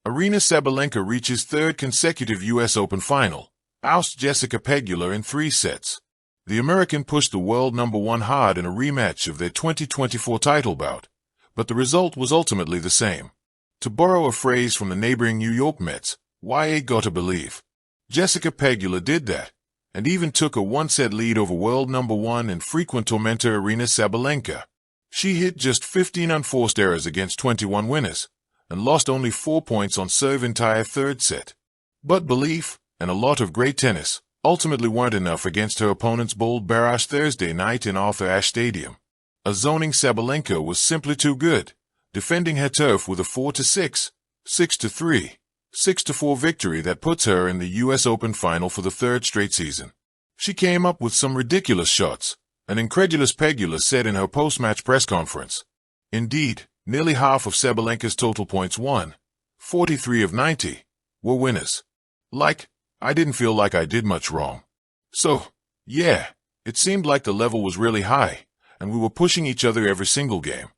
Aryna Sabalenka reaches third consecutive U.S. Open final, ousts Jessica Pegula in 3 sets. The American pushed the world number 1 hard in a rematch of their 2024 title bout, but the result was ultimately the same. To borrow a phrase from the neighboring New York Mets, "Why gotta believe?" Jessica Pegula did that, and even took a 1-set lead over world number 1 and frequent tormentor Aryna Sabalenka. She hit just 15 unforced errors against 21 winners, and lost only 4 points on serve entire 3rd set. But belief, and a lot of great tennis, ultimately weren't enough against her opponent's bold barrage Thursday night in Arthur Ashe Stadium. A zoning Sabalenka was simply too good, defending her turf with a 4-6, 6-3, 6-4 victory that puts her in the U.S. Open final for the 3rd straight season. She came up with some ridiculous shots, an incredulous Pegula said in her post-match press conference. Indeed, nearly half of Sabalenka's total points won, 43 of 90, were winners. I didn't feel like I did much wrong. So, yeah, it seemed like the level was really high, and we were pushing each other every single game.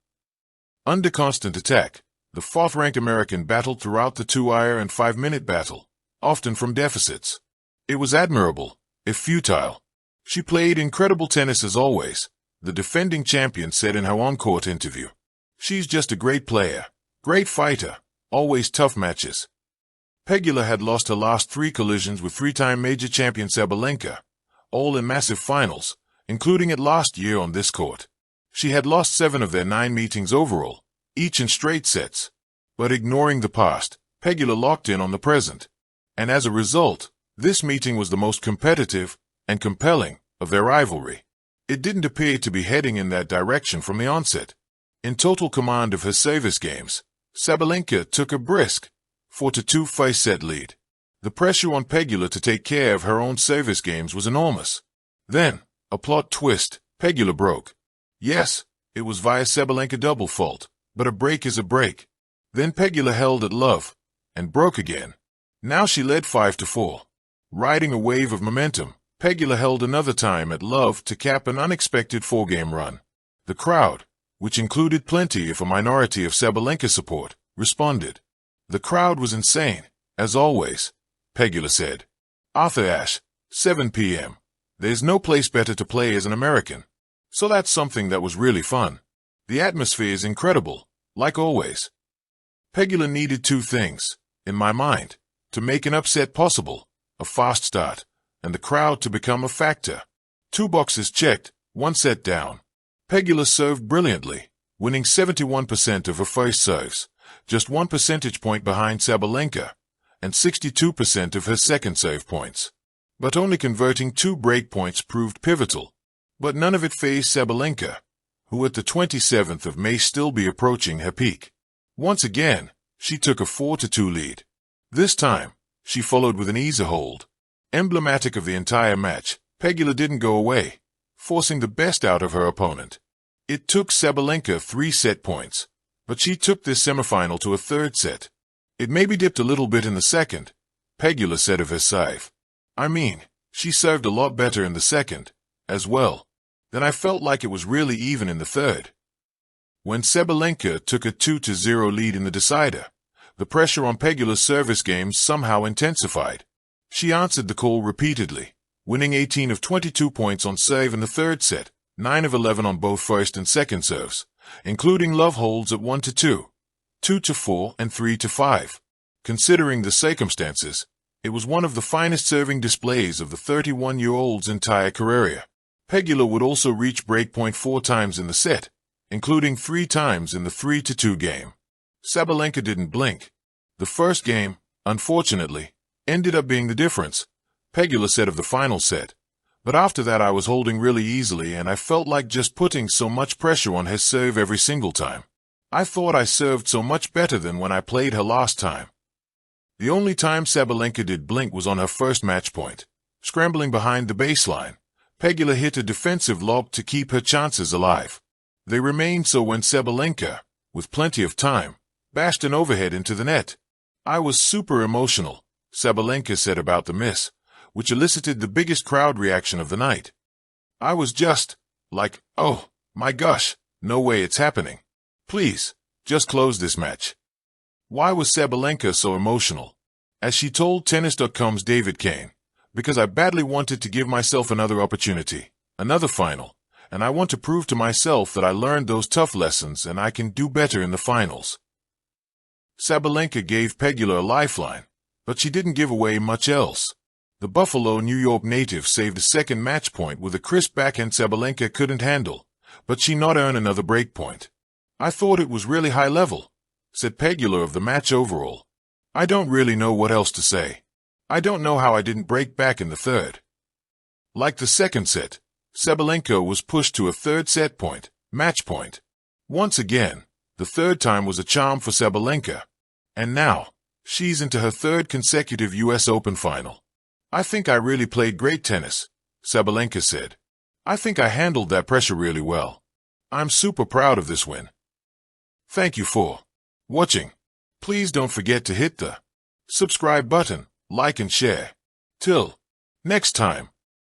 Under constant attack, the 4th-ranked American battled throughout the 2-hour and 5-minute battle, often from deficits. It was admirable, if futile. She played incredible tennis as always, the defending champion said in her on-court interview. She's just a great player, great fighter, always tough matches. Pegula had lost her last 3 collisions with 3-time major champion Sabalenka, all in massive finals, including it last year on this court. She had lost 7 of their 9 meetings overall, each in straight sets. But ignoring the past, Pegula locked in on the present. And as a result, this meeting was the most competitive and compelling of their rivalry. It didn't appear to be heading in that direction from the onset. In total command of her service games, Sabalenka took a brisk 4-2 first-set lead. The pressure on Pegula to take care of her own service games was enormous. Then, a plot twist, Pegula broke. Yes, it was via Sabalenka double fault, but a break is a break. Then Pegula held at love, and broke again. Now she led 5-4. Riding a wave of momentum, Pegula held another time at love to cap an unexpected 4-game run. The crowd, which included plenty if a minority of Sabalenka support, responded. The crowd was insane, as always, Pegula said. Arthur Ashe, 7 p.m. There's no place better to play as an American. So that's something that was really fun. The atmosphere is incredible, like always. Pegula needed 2 things, in my mind, to make an upset possible, a fast start, and the crowd to become a factor. 2 boxes checked, 1 set down. Pegula served brilliantly, winning 71% of her first serves, just 1 percentage point behind Sabalenka, and 62% of her second serve points. But only converting 2 break points proved pivotal. But none of it fazed Sabalenka, who at the 27th of May still be approaching her peak. Once again, she took a 4-2 lead. This time, she followed with an easy hold. Emblematic of the entire match, Pegula didn't go away, forcing the best out of her opponent. It took Sabalenka 3 set points, but she took this semifinal to a 3rd set. It maybe dipped a little bit in the 2nd, Pegula said of her serve. I mean, she served a lot better in the 2nd, as well. Then I felt like it was really even in the 3rd. When Sabalenka took a 2-0 lead in the decider, the pressure on Pegula's service games somehow intensified. She answered the call repeatedly, winning 18 of 22 points on serve in the 3rd set, 9 of 11 on both first and second serves, including love holds at 1-2, 2-4, and 3-5. Considering the circumstances, it was one of the finest serving displays of the 31-year-old's entire career. Pegula would also reach breakpoint 4 times in the set, including 3 times in the 3-2 game. Sabalenka didn't blink. The first game, unfortunately, ended up being the difference, Pegula said of the final set. But after that I was holding really easily and I felt like just putting so much pressure on her serve every single time. I thought I served so much better than when I played her last time. The only time Sabalenka did blink was on her first match point. Scrambling behind the baseline, Pegula hit a defensive lob to keep her chances alive. They remained so when Sabalenka, with plenty of time, bashed an overhead into the net. I was super emotional, Sabalenka said about the miss, which elicited the biggest crowd reaction of the night. I was just like, oh, my gosh, no way it's happening. Please, just close this match. Why was Sabalenka so emotional? As she told Tennis.com's David Kane, because I badly wanted to give myself another opportunity, another final, and I want to prove to myself that I learned those tough lessons and I can do better in the finals. Sabalenka gave Pegula a lifeline, but she didn't give away much else. The Buffalo, New York native saved a second match point with a crisp backhand Sabalenka couldn't handle, but she not earn another break point. I thought it was really high level, said Pegula of the match overall. I don't really know what else to say. I don't know how I didn't break back in the third. Like the second set, Sabalenka was pushed to a third set point, match point. Once again, the third time was a charm for Sabalenka. And now, she's into her third consecutive US Open final. I think I really played great tennis, Sabalenka said. I think I handled that pressure really well. I'm super proud of this win. Thank you for watching. Please don't forget to hit the subscribe button, like and share. Till next time.